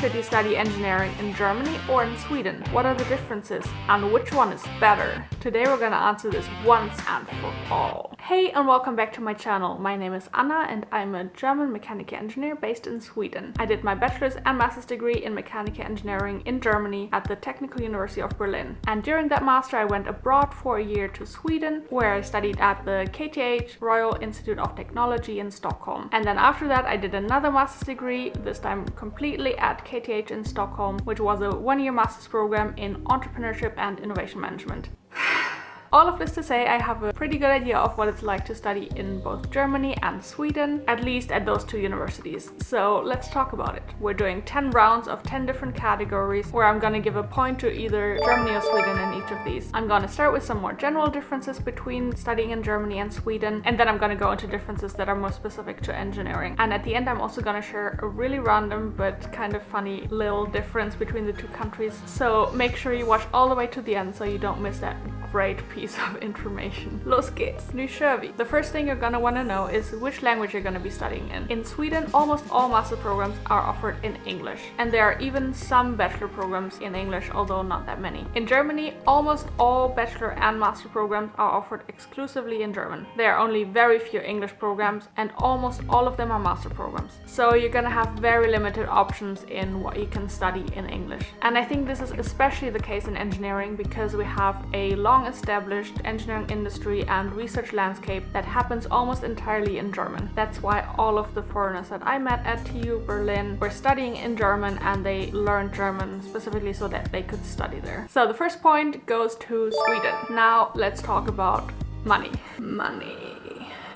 Should you study engineering in Germany or in Sweden? What are the differences and which one is better? Today we're gonna answer this once and for all. Hey and welcome back to my channel. My name is Anna and I'm a German mechanical engineer based in Sweden. I did my bachelor's and master's degree in mechanical engineering in Germany at the Technical University of Berlin. And during that master I went abroad for a year to Sweden, where I studied at the KTH Royal Institute of Technology in Stockholm. And then after that I did another master's degree, this time completely at KTH in Stockholm, which was a one-year master's program in entrepreneurship and innovation management. All of this to say, I have a pretty good idea of what it's like to study in both Germany and Sweden, at least at those two universities. So let's talk about it. We're doing 10 rounds of 10 different categories where I'm gonna give a point to either Germany or Sweden in each of these. I'm gonna start with some more general differences between studying in Germany and Sweden, and then I'm gonna go into differences that are more specific to engineering. And at the end, I'm also gonna share a really random but kind of funny little difference between the two countries. So make sure you watch all the way to the end so you don't miss that great piece of information. Los geht's! Nu kör vi! The first thing you're gonna wanna know is which language you're gonna be studying in. In Sweden, almost all master programs are offered in English, and there are even some bachelor programs in English, although not that many. In Germany, almost all bachelor and master programs are offered exclusively in German. There are only very few English programs, and almost all of them are master programs. So you're gonna have very limited options in what you can study in English. And I think this is especially the case in engineering because we have a long-established engineering industry and research landscape that happens almost entirely in German. That's why all of the foreigners that I met at TU Berlin were studying in German, and they learned German specifically so that they could study there. So the first point goes to Sweden. Now let's talk about money.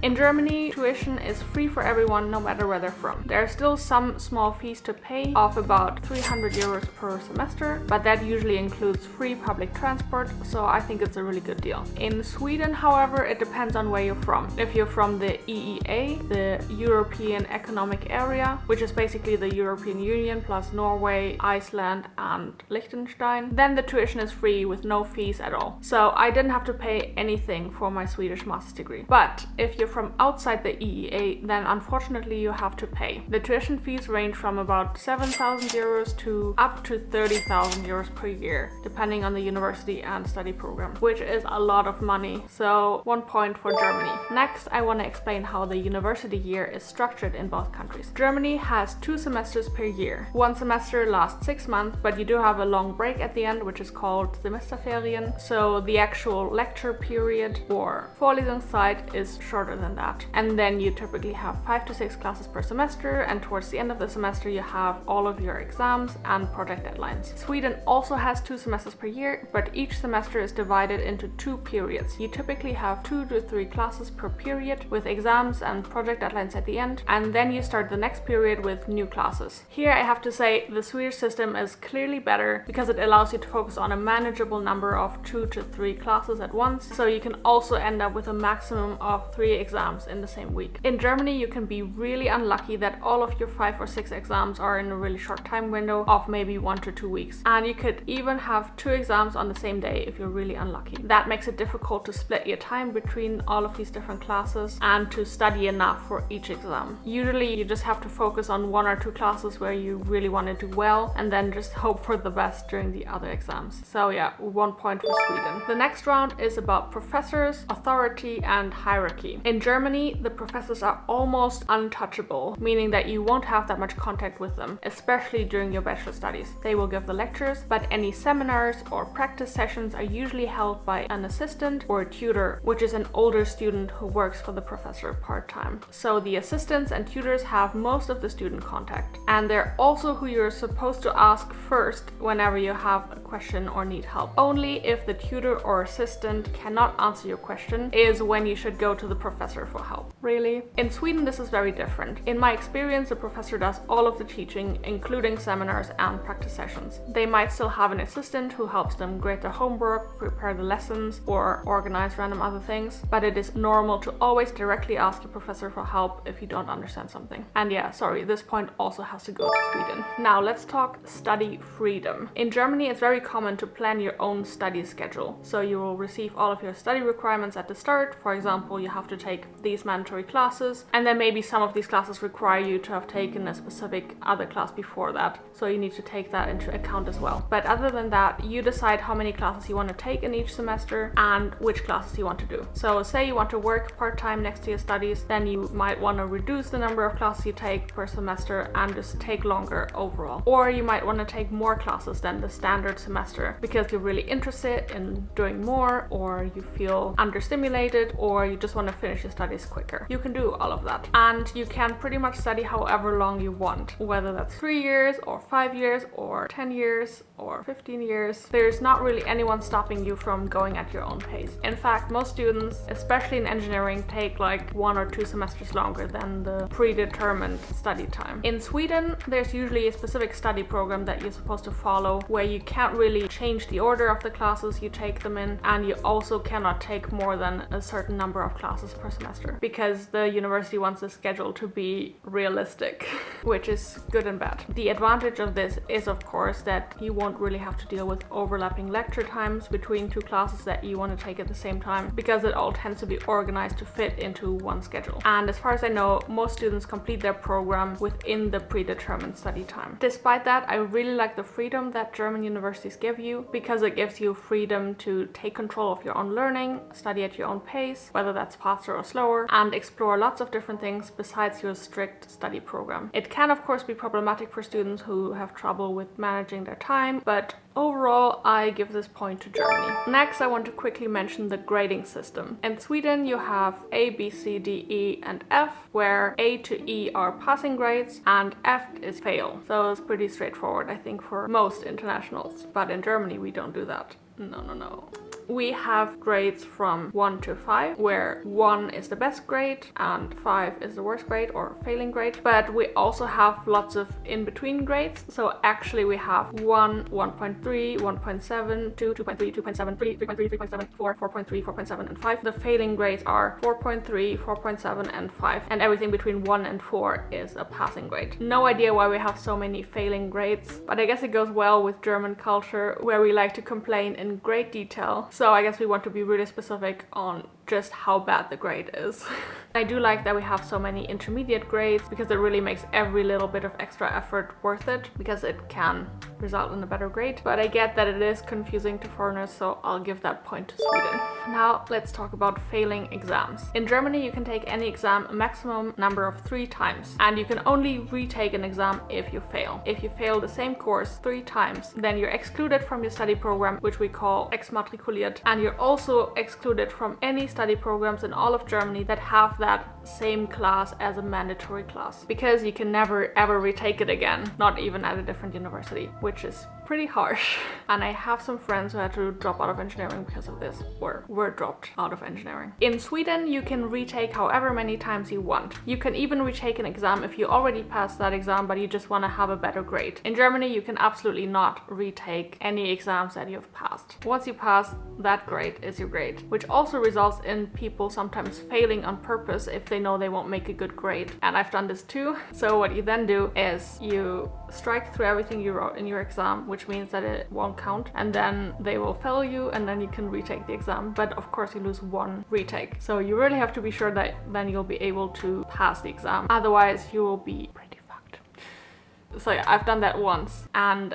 In Germany, tuition is free for everyone, no matter where they're from. There are still some small fees to pay of about 300 euros per semester, but that usually includes free public transport, so I think it's a really good deal. In Sweden, however, it depends on where you're from. If you're from the EEA, the European Economic Area, which is basically the European Union plus Norway, Iceland, and Liechtenstein, then the tuition is free with no fees at all. So I didn't have to pay anything for my Swedish master's degree. But if you're from outside the EEA, then unfortunately you have to pay. The tuition fees range from about 7,000 euros to up to 30,000 euros per year, depending on the university and study program, which is a lot of money. So 1 point for Germany. Next, I want to explain how the university year is structured in both countries. Germany has 2 semesters per year. One semester lasts 6 months, but you do have a long break at the end, which is called Semesterferien. So the actual lecture period or Vorlesungszeit is shorter than that. And then you typically have 5 to 6 classes per semester, and towards the end of the semester you have all of your exams and project deadlines. Sweden also has 2 semesters per year, but each semester is divided into 2 periods. You typically have 2 to 3 classes per period with exams and project deadlines at the end, and then you start the next period with new classes. Here I have to say the Swedish system is clearly better because it allows you to focus on a manageable number of 2 to 3 classes at once, so you can also end up with a maximum of 3 exams in the same week. In Germany, you can be really unlucky that all of your 5 or 6 exams are in a really short time window of maybe 1 to 2 weeks. And you could even have 2 exams on the same day if you're really unlucky. That makes it difficult to split your time between all of these different classes and to study enough for each exam. Usually you just have to focus on 1 or 2 classes where you really want to do well, and then just hope for the best during the other exams. So yeah, 1 point for Sweden. The next round is about professors, authority, and hierarchy. In Germany, the professors are almost untouchable, meaning that you won't have that much contact with them, especially during your bachelor studies. They will give the lectures, but any seminars or practice sessions are usually held by an assistant or a tutor, which is an older student who works for the professor part-time. So the assistants and tutors have most of the student contact, and they're also who you're supposed to ask first whenever you have a question or need help. Only if the tutor or assistant cannot answer your question is when you should go to the professor for help. Really? In Sweden, this is very different. In my experience, the professor does all of the teaching, including seminars and practice sessions. They might still have an assistant who helps them grade their homework, prepare the lessons, or organize random other things, but it is normal to always directly ask your professor for help if you don't understand something. And yeah, sorry, this point also has to go to Sweden. Now let's talk study freedom. In Germany, it's very common to plan your own study schedule. So you will receive all of your study requirements at the start. For example, you have to take take these mandatory classes, and then maybe some of these classes require you to have taken a specific other class before that, so you need to take that into account as well. But other than that, you decide how many classes you want to take in each semester and which classes you want to do. So say you want to work part-time next to your studies, then you might want to reduce the number of classes you take per semester and just take longer overall. Or you might want to take more classes than the standard semester because you're really interested in doing more, or you feel understimulated, or you just want to finish your studies quicker. You can do all of that. And you can pretty much study however long you want, whether that's 3 years or 5 years or 10 years or 15 years. There's not really anyone stopping you from going at your own pace. In fact, most students, especially in engineering, take like 1 or 2 semesters longer than the predetermined study time. In Sweden, there's usually a specific study program that you're supposed to follow where you can't really change the order of the classes you take them in, and you also cannot take more than a certain number of classes per semester because the university wants the schedule to be realistic, which is good and bad. The advantage of this is, of course, that you won't really have to deal with overlapping lecture times between 2 classes that you want to take at the same time, because it all tends to be organized to fit into one schedule. And as far as I know, most students complete their program within the predetermined study time. Despite that, I really like the freedom that German universities give you, because it gives you freedom to take control of your own learning, study at your own pace, whether that's faster or slower, and explore lots of different things besides your strict study program. It can, of course, be problematic for students who have trouble with managing their time, but overall, I give this point to Germany. Next, I want to quickly mention the grading system. In Sweden, you have A, B, C, D, E, and F, where A to E are passing grades and F is fail. So it's pretty straightforward, I think, for most internationals. But in Germany, we don't do that. No. We have grades from 1 to 5, where 1 is the best grade and 5 is the worst grade or failing grade. But we also have lots of in-between grades. So actually we have 1, 1.3, 1.7, 2, 2.3, 2.7, 3, 3.3, 3.7, 4, 4.3, 4.7, and 5. The failing grades are 4.3, 4.7, and 5. And everything between 1 and 4 is a passing grade. No idea why we have so many failing grades, but I guess it goes well with German culture, where we like to complain in great detail. So I guess we want to be really specific on just how bad the grade is. I do like that we have so many intermediate grades, because it really makes every little bit of extra effort worth it, because it can result in a better grade. But I get that it is confusing to foreigners, so I'll give that point to Sweden. Now let's talk about failing exams. In Germany, you can take any exam a maximum number of 3 times, and you can only retake an exam if you fail. If you fail the same course 3 times, then you're excluded from your study program, which we call exmatrikuliert, and you're also excluded from any study programs in all of Germany that have that same class as a mandatory class, because you can never ever retake it again, not even at a different university, which is pretty harsh. And I have some friends who had to drop out of engineering because of this, or were dropped out of engineering. In Sweden, you can retake however many times you want. You can even retake an exam if you already passed that exam, but you just want to have a better grade. In Germany, you can absolutely not retake any exams that you've passed. Once you pass, that grade is your grade, which also results in people sometimes failing on purpose if they know they won't make a good grade. And I've done this too. So what you then do is you strike through everything you wrote in your exam, which means that it won't count, and then they will fail you, and then you can retake the exam. But of course you lose 1 retake. So you really have to be sure that then you'll be able to pass the exam. Otherwise you will be pretty fucked. So yeah, I've done that once, and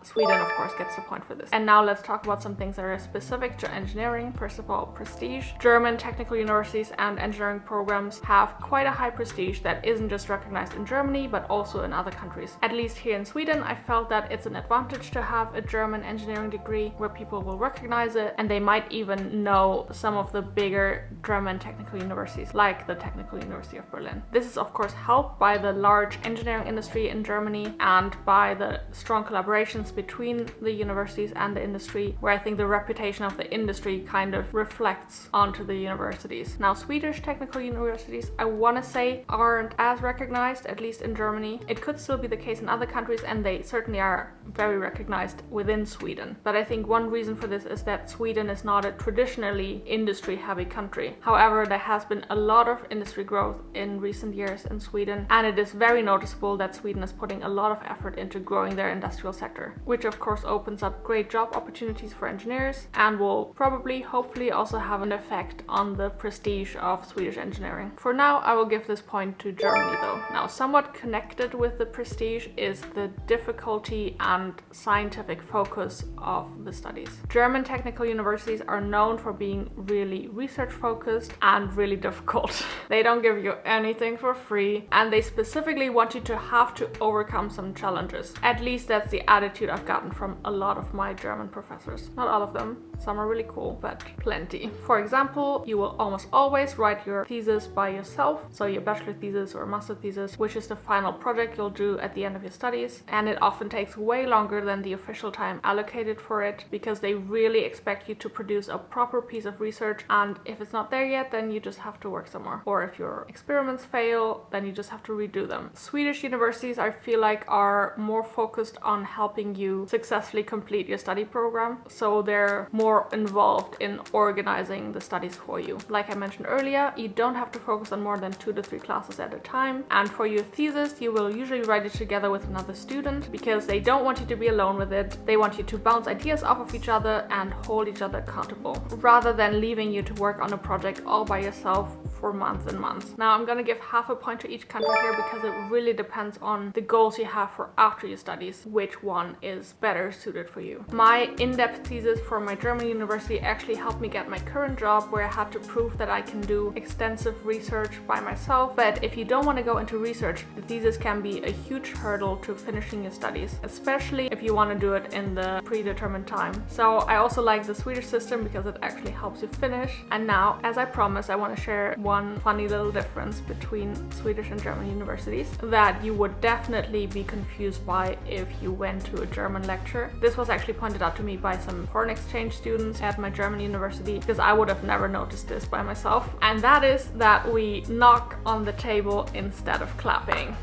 Sweden of course gets the point for this. And now let's talk about some things that are specific to engineering. First of all, prestige. German technical universities and engineering programs have quite a high prestige that isn't just recognized in Germany, but also in other countries. At least here in Sweden, I felt that it's an advantage to have a German engineering degree, where people will recognize it, and they might even know some of the bigger German technical universities, like the Technical University of Berlin. This is of course helped by the large engineering industry in Germany, and by the strong collaborations between the universities and the industry, where I think the reputation of the industry kind of reflects onto the universities. Now, Swedish technical universities, I want to say, aren't as recognized, at least in Germany. It could still be the case in other countries, and they certainly are very recognized within Sweden. But I think one reason for this is that Sweden is not a traditionally industry-heavy country. However, there has been a lot of industry growth in recent years in Sweden, and it is very noticeable that Sweden is putting a a lot of effort into growing their industrial sector, which of course opens up great job opportunities for engineers and will probably, hopefully, also have an effect on the prestige of Swedish engineering. For now, I will give this point to Germany though. Now, somewhat connected with the prestige is the difficulty and scientific focus of the studies. German technical universities are known for being really research focused and really difficult. They don't give you anything for free, and they specifically want you to have to overcome some challenges. At least that's the attitude I've gotten from a lot of my German professors. Not all of them, some are really cool, but plenty. For example, you will almost always write your thesis by yourself, so your bachelor thesis or master thesis, which is the final project you'll do at the end of your studies, and it often takes way longer than the official time allocated for it because they really expect you to produce a proper piece of research, and if it's not there yet, then you just have to work some more. Or if your experiments fail, then you just have to redo them. Swedish universities, I feel like, are more focused on helping you successfully complete your study program, so they're more involved in organizing the studies for you. Like I mentioned earlier, you don't have to focus on more than 2 to 3 classes at a time, and for your thesis you will usually write it together with another student because they don't want you to be alone with it. They want you to bounce ideas off of each other and hold each other accountable, rather than leaving you to work on a project all by yourself for months and months. Now, I'm gonna give half a point to each country here because it really depends on the goals you have for after your studies, which one is better suited for you. My in-depth thesis for my German university actually helped me get my current job, where I had to prove that I can do extensive research by myself. But if you don't want to go into research, the thesis can be a huge hurdle to finishing your studies, especially if you want to do it in the predetermined time. So I also like the Swedish system because it actually helps you finish. And now, as I promised, I want to share one funny little difference between Swedish and German universities that you would definitely be confused by if you went to a German lecture. This was actually pointed out to me by some foreign exchange students at my German university, because I would have never noticed this by myself. And that is that we knock on the table instead of clapping.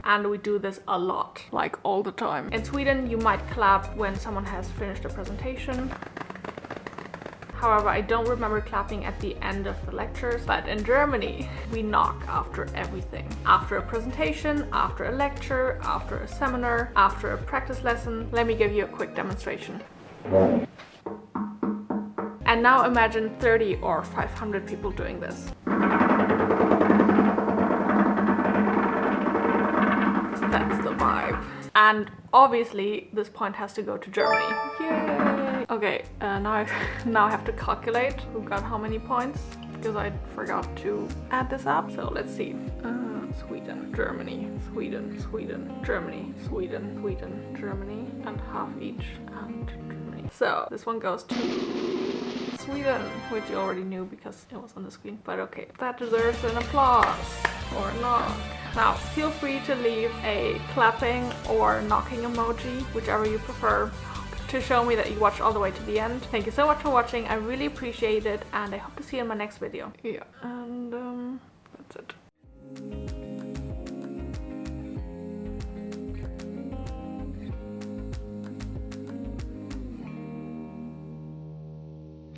And we do this a lot, like all the time. In Sweden, you might clap when someone has finished a presentation. However, I don't remember clapping at the end of the lectures, but in Germany, we knock after everything. After a presentation, after a lecture, after a seminar, after a practice lesson. Let me give you a quick demonstration. And now imagine 30 or 500 people doing this. That's the vibe. And obviously, this point has to go to Germany. Yay! Okay, now I have to calculate who got how many points, because I forgot to add this up. So let's see. Sweden, Germany, Sweden, Sweden, Germany, Sweden, Sweden, Germany, and half each, and Germany. So this one goes to Sweden, which you already knew because it was on the screen, but okay. That deserves an applause, or not. Now, feel free to leave a clapping or knocking emoji, whichever you prefer, to show me that you watched all the way to the end. Thank you so much for watching, I really appreciate it, and I hope to see you in my next video. Yeah, and